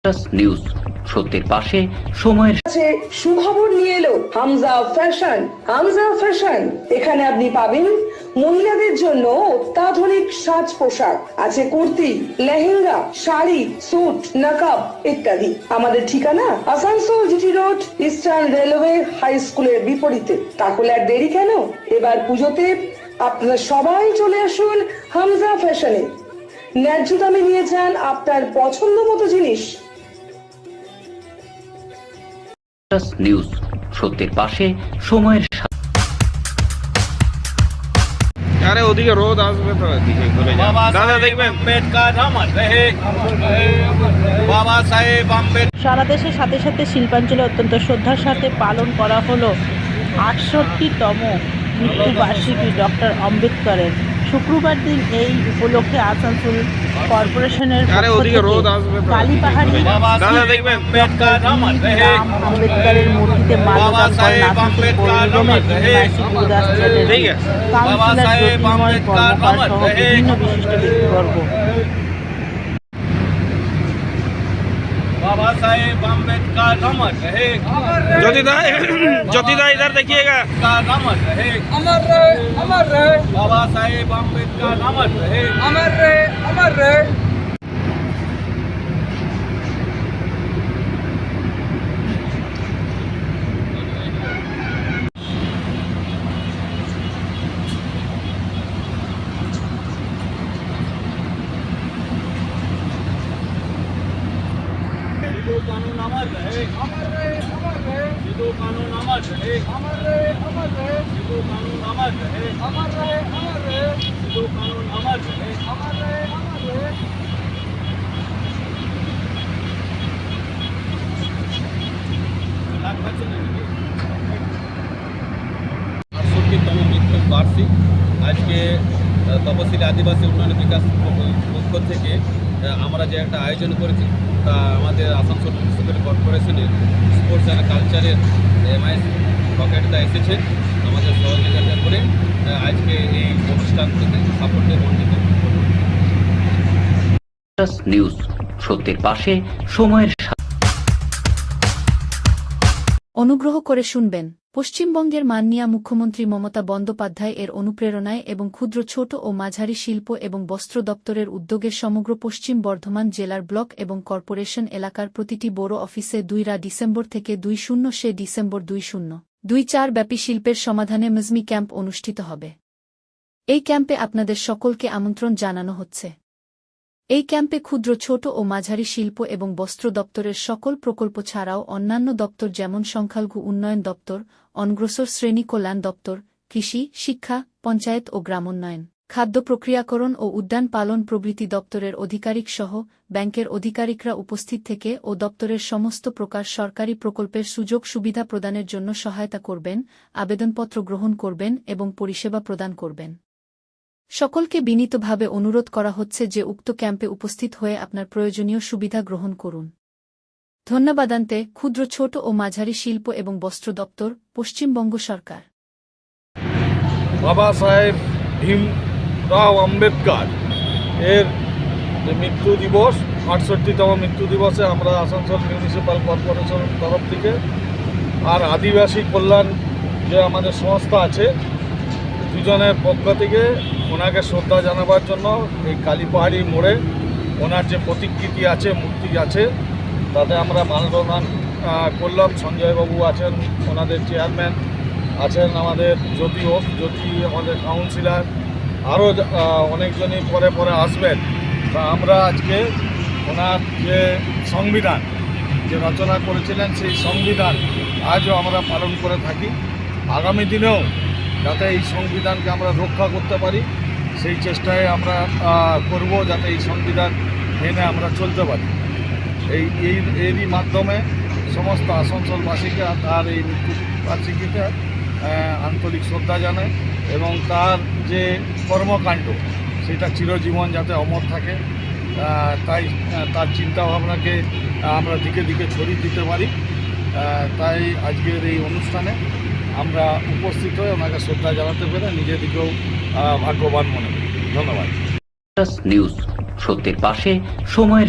News সত্যের পাশে সময়ের সুখবর নিয়ে এলো হামজা ফ্যাশন। হামজা ফ্যাশন, এখানে আপনি পাবেন মহিলাদের জন্য অত্যাধুনিক সাজ পোশাক, আছে কুর্তি, লেহেঙ্গা, শাড়ি, স্যুট, নকাব ইত্যাদি। আমাদের ঠিকানা Asansol GT road, Eastern Railway high স্কুলের বিপরীতে। তাহলে আর দেরি কেন, এবার পুজোতে আপনারা সবাই চলে আসুন হামজা ফ্যাশনে। ন্যায্য দামে নিয়ে যান আপনার পছন্দ মতো জিনিস। নিউজ সত্যের পাশে সময়ের আরে ওদিকে রোদ আসবে তো এদিকে ঘুরে যাও দাদা দেখবেন বাবা সাহেব আম্বেদকর। সারা দেশের সাথে সাথে শিল্পাঞ্চলে অত্যন্ত শ্রদ্ধার সাথে পালন করা হলো 68তম মৃত্যুবার্ষিকী ডক্টর আম্বেদকরের। শুক্রবার দিন এই উপলক্ষে আসানসোল কর্পোরেশনের কালীপাহাড়ি আম্বেদকরের মূর্তিতে মাল্যদান করেন আসানসোল পৌর নিগমের গুরুদাস চ্যাটার্জি, কাউন্সিলর জ্যোতির্ময় কর্মকার সহ বিভিন্ন বিশিষ্ট ব্যক্তিবর্গ। बाबा साहेब अम्बेडकर अमर रहे। ज्योतिदा इधर देखिएगा। अमर रहे, अमर रहे, अमर रहे। बाबा साहेब अम्बेडकर अमर रहे, अमर रहे, अमर रहे। कानून अमर रहे, अमर रहे, अमर रहे। हिंदू कानून अमर रहे, अमर रहे, अमर रहे। हिंदू कानून अमर रहे, अमर रहे, अमर रहे। हिंदू कानून अमर रहे, अमर रहे, अमर रहे। 68তম মৃত্যু বার্ষিক আজকে তপশিলি আদিবাসী উন্নয়ন বিকাশ পক্ষ থেকে আমরা যে একটা আয়োজন করেছি, তা আমাদের আসানসোল মিউনিসিপ্যাল কর্পোরেশনের স্পোর্টস অ্যান্ড কালচারের MIS পকেটদা এসেছে আমাদের সহযোগিতা করে আজকে এই অনুষ্ঠানটিতে সাফল্যে মণ্ডিত। নিউজ সত্যের পাশে সময়ের অনুগ্রহ করে শুনবেন। পশ্চিমবঙ্গের মাননীয় মুখ্যমন্ত্রী মমতা বন্দ্যোপাধ্যায় এর অনুপ্রেরণায় এবং ক্ষুদ্র ছোট ও মাঝারি শিল্প এবং বস্ত্র দপ্তরের উদ্যোগের সমগ্র পশ্চিম বর্ধমান জেলার ব্লক এবং কর্পোরেশন এলাকার প্রতিটি বড় অফিসে 2 ডিসেম্বর থেকে 20 ডিসেম্বর 2024 ব্যাপী শিল্পের সমাধানে মজমি ক্যাম্প অনুষ্ঠিত হবে। এই ক্যাম্পে আপনাদের সকলকে আমন্ত্রণ জানানো হচ্ছে। এই ক্যাম্পে ক্ষুদ্র ছোট ও মাঝারি শিল্প এবং বস্ত্র দপ্তরের সকল প্রকল্প ছাড়াও অন্যান্য দপ্তর যেমন সংখ্যালঘু উন্নয়ন দপ্তর, অনগ্রসর শ্রেণী কল্যাণ দপ্তর, কৃষি, শিক্ষা, পঞ্চায়েত ও গ্রামোন্নয়ন, খাদ্য প্রক্রিয়াকরণ ও উদ্যান পালন প্রভৃতি দপ্তরের আধিকারিক সহ ব্যাংকের আধিকারিকরা উপস্থিত থেকে ও দপ্তরের সমস্ত প্রকার সরকারি প্রকল্পের সুযোগ সুবিধা প্রদানের জন্য সহায়তা করবেন, আবেদনপত্র গ্রহণ করবেন এবং পরিষেবা প্রদান করবেন। সকলকে বিনীতভাবে অনুরোধ করা হচ্ছে যে উক্ত ক্যাম্পে উপস্থিত হয়ে আপনার প্রয়োজনীয় সুবিধা গ্রহণ করুন। ধন্যবাদান্তে ক্ষুদ্র ছোট ও মাঝারি শিল্প এবং বস্ত্র দপ্তর, পশ্চিমবঙ্গ সরকার। বাবা সাহেব ভীমরাও আম্বেদকর এর যে মৃত্যু দিবস, 68তম মৃত্যু দিবসে আমরা আসানসোল মিউনিসিপ্যাল কর্পোরেশনের তরফ থেকে আর আদিবাসী কল্যাণ যে আমাদের সংস্থা আছে, দুজনের পক্ষ থেকে ওনাকে শ্রদ্ধা জানাবার জন্য এই কালীপাহাড়ি মোড়ে ওনার যে প্রতিকৃতি আছে, মূর্তি আছে, তাতে আমরা মাল্যদান করলাম। সঞ্জয়বাবু আছেন, ওনাদের চেয়ারম্যান আছেন, আমাদের জ্যোতি আমাদের কাউন্সিলর, আরও অনেকজনই পরে পরে আসবেন। তা আমরা আজকে ওনার যে সংবিধান যে রচনা করেছিলেন, সেই সংবিধান আজও আমরা পালন করে থাকি। আগামী দিনেও যাতে এই সংবিধানকে আমরা রক্ষা করতে পারি, সেই চেষ্টায় আমরা করব, যাতে এই সংবিধান মেনে আমরা চলতে পারি। এরই মাধ্যমে সমস্ত আসানসোলবাসীকে তার এই মৃত্যুবার্ষিকীতে আন্তরিক শ্রদ্ধা জানায় এবং তার যে কর্মকাণ্ড সেটা চিরজীবন যাতে অমর থাকে, তাই তার চিন্তাভাবনাকে আমরা দিকে দিকে ছড়িয়ে দিতে পারি। তাই আজকের এই অনুষ্ঠানে আমরা উপস্থিত হয়ে ওনাকে শ্রদ্ধা জানাতে পেরে নিজেদেরকেও ভাগ্যবান মনে করি। ধন্যবাদ। নিউজ সত্যের পাশে সময়ের